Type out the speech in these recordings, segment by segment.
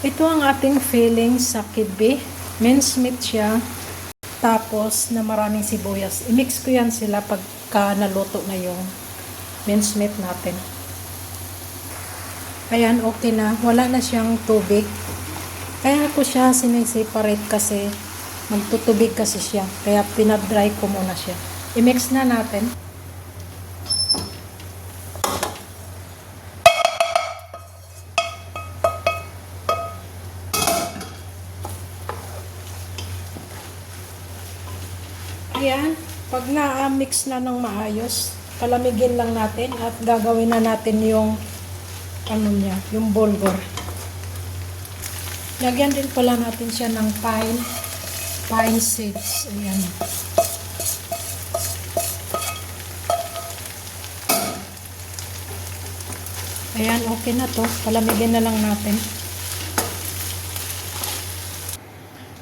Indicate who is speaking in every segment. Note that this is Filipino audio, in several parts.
Speaker 1: Ito ang ating filling sa kidbey. Minced meat siya. Tapos na maraming sibuyas. I-mix ko yan sila pagka naluto na yung minced meat natin. Ayan, okay na. Wala na siyang tubig. Kaya ako siya siniseparate kasi magtutubig kasi siya. Kaya pinadry ko muna siya. I-mix na natin. Ayan, pag na-mix na ng maayos, palamigin lang natin at gagawin na natin yung ano niya, yung bulgur. Lagyan din pala natin siya ng pine seeds. Ayan. Ayan, okay na to. Palamigin na lang natin.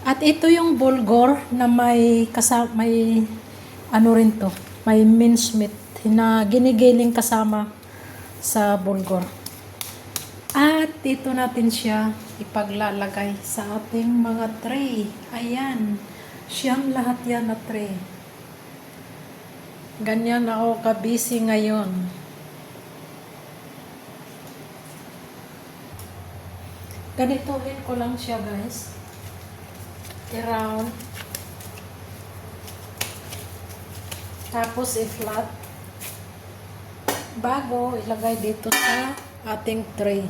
Speaker 1: At ito yung bulgur na may ano rin to, may minced meat na ginigiling kasama sa bulgur. At dito natin siya ipaglalagay sa ating mga tray. Ayan, siyang lahat yan na tray. Ganyan ako ka-busy ngayon. Ganituhin ko lang siya, guys. I-round. Tapos i-flat. Bago ilagay dito sa ating tray.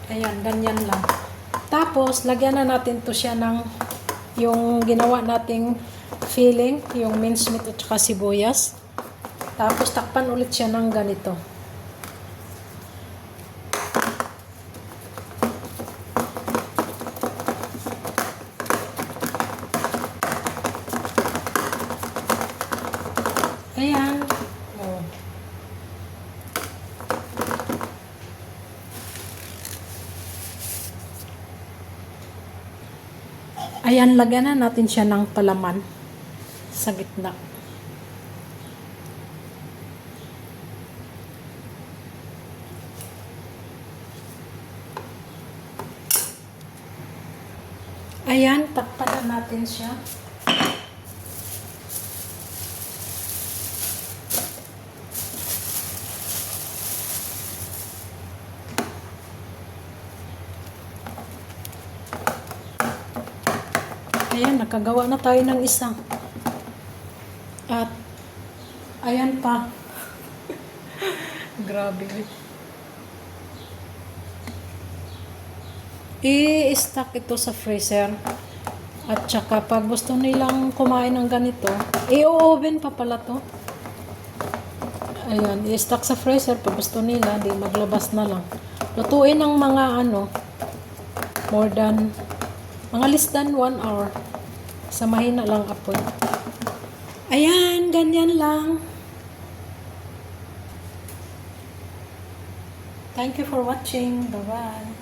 Speaker 1: Ayan, ganyan lang. Tapos, lagyan na natin to siya ng yung ginawa nating filling, yung minced meat at saka sibuyas. Tapos, takpan ulit siya ng ganito. Ayan. Oh. Ayan, lagyan na natin siya ng palaman sa gitna. Ayan, takpan na natin siya. Ayan, nakagawa na tayo ng isa. At, ayan pa. Grabe. I-stack ito sa freezer. At saka, pag gusto nilang kumain ng ganito, i-oven pa pala to. Ayan, i-stack sa freezer. Pag gusto nila, di maglabas na lang. Lutuin ng mga mga less than 1 hour. Sa mahina lang apoy. Ayan, ganyan lang. Thank you for watching. Bye-bye.